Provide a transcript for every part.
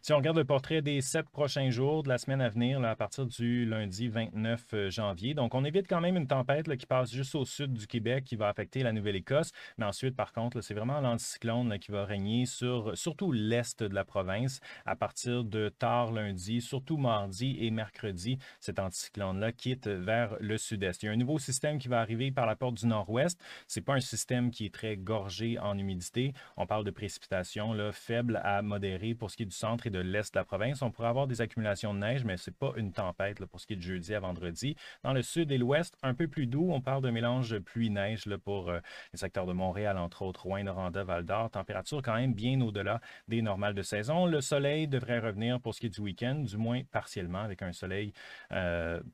Si on regarde le portrait des 7 prochains jours de la semaine à venir, là, à partir du lundi 29 janvier, donc on évite quand même une tempête là, qui passe juste au sud du Québec qui va affecter la Nouvelle-Écosse. Mais ensuite, par contre, là, c'est vraiment l'anticyclone là, qui va régner sur surtout l'est de la province à partir de tard lundi, surtout mardi et mercredi. Cet anticyclone-là quitte vers le sud-est. Il y a un nouveau système qui va arriver par la porte du nord-ouest. C'est pas un système qui est très gorgé en humidité. On parle de précipitations là, faibles à modérées pour ce qui est du centre et de l'est de la province. On pourrait avoir des accumulations de neige, mais c'est pas une tempête là, pour ce qui est de jeudi à vendredi. Dans le sud et l'ouest, un peu plus doux. On parle de mélange pluie-neige là, pour les secteurs de Montréal, entre autres, Rouyn-Noranda, Val-d'Or. Température quand même bien au-delà des normales de saison. Le soleil devrait revenir pour ce qui est du week-end, du moins partiellement, avec un soleil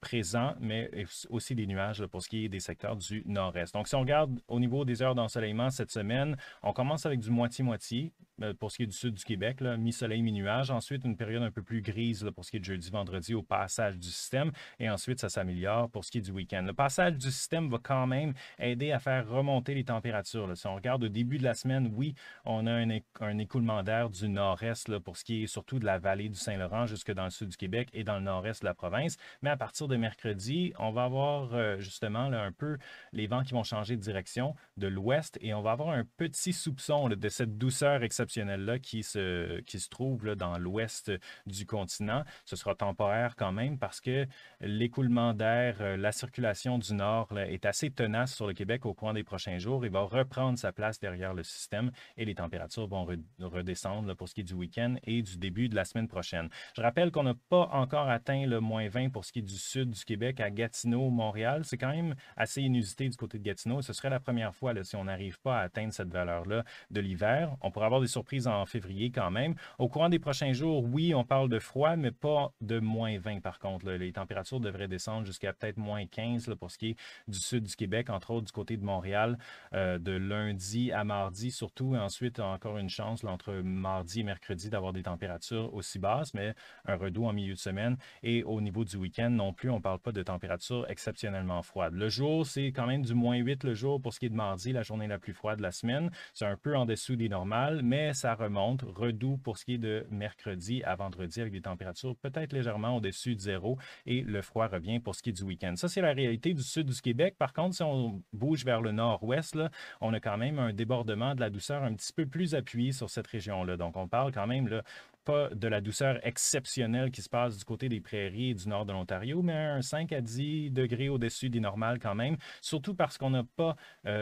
présent, mais aussi des nuages là, pour ce qui est des secteurs du nord-est. Donc, si on regarde au niveau des heures d'ensoleillement cette semaine, on commence avec du moitié-moitié pour ce qui est du sud du Québec, mi-soleil, mi-nuage. Ensuite, une période un peu plus grise là, pour ce qui est de jeudi, vendredi au passage du système. Et ensuite, ça s'améliore pour ce qui est du week-end. Le passage du système va quand même aider à faire remonter les températures. Là. Si on regarde au début de la semaine, oui, on a un écoulement d'air du nord-est là, pour ce qui est surtout de la vallée du Saint-Laurent jusque dans le sud du Québec et dans le nord-est de la province. Mais à partir de mercredi, on va avoir justement là, un peu les vents qui vont changer de direction de l'ouest et on va avoir un petit soupçon là, de cette douceur exceptionnelle-là qui se trouve là, dans l'ouest du continent. Ce sera temporaire quand même parce que l'écoulement d'air, la circulation du nord là, est assez tenace sur le Québec au cours des prochains jours et va reprendre sa place derrière le système et les températures vont redescendre là, pour ce qui est du week-end et du début de la semaine prochaine. Je rappelle qu'on n'a pas encore atteint le -20 pour ce qui est du sud du Québec à Gatineau, Montréal. C'est quand même assez inusité du côté de Gatineau. Ce serait la première fois là, si on n'arrive pas à atteindre cette valeur-là de l'hiver. On pourrait avoir des surprises en février quand même. Au courant des prochains jours, oui, on parle de froid, mais pas de -20 par contre. Là. Les températures devraient descendre jusqu'à peut-être -15 là, pour ce qui est du sud du Québec, entre autres du côté de Montréal, de lundi à mardi surtout. Et ensuite, encore une chance là, entre mardi et mercredi d'avoir des températures aussi basses, mais un redout en milieu de semaine. Et au niveau du week-end non plus, on ne parle pas de températures exceptionnellement froides. Le jour, c'est quand même du -8 le jour pour ce qui est de mardi, la journée la plus froide de la semaine. C'est un peu en dessous des normales, mais ça remonte. Redout pour ce qui est de mercredi à vendredi avec des températures peut-être légèrement au-dessus de zéro et le froid revient pour ce qui est du week-end. Ça, c'est la réalité du sud du Québec. Par contre, si on bouge vers le nord-ouest, là, on a quand même un débordement de la douceur un petit peu plus appuyé sur cette région-là. Donc, on parle quand même là, pas de la douceur exceptionnelle qui se passe du côté des prairies et du nord de l'Ontario, mais un 5 à 10 degrés au-dessus des normales quand même, surtout parce qu'on n'a pas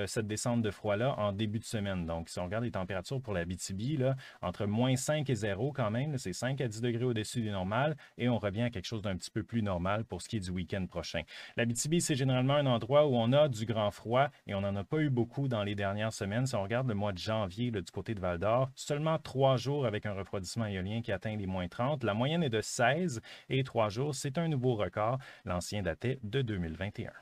cette descente de froid-là en début de semaine. Donc, si on regarde les températures pour la BTB, là, entre -5 et 0 quand même, c'est 5 à 10 degrés au-dessus des normales et on revient à quelque chose d'un petit peu plus normal pour ce qui est du week-end prochain. La BTB, c'est généralement un endroit où on a du grand froid et on n'en a pas eu beaucoup dans les dernières semaines. Si on regarde le mois de janvier là, du côté de Val-d'Or, seulement 3 jours avec un refroidissement éolien qui atteint les -30. La moyenne est de 16 et 3 jours, c'est un nouveau record. L'ancien datait de 2021.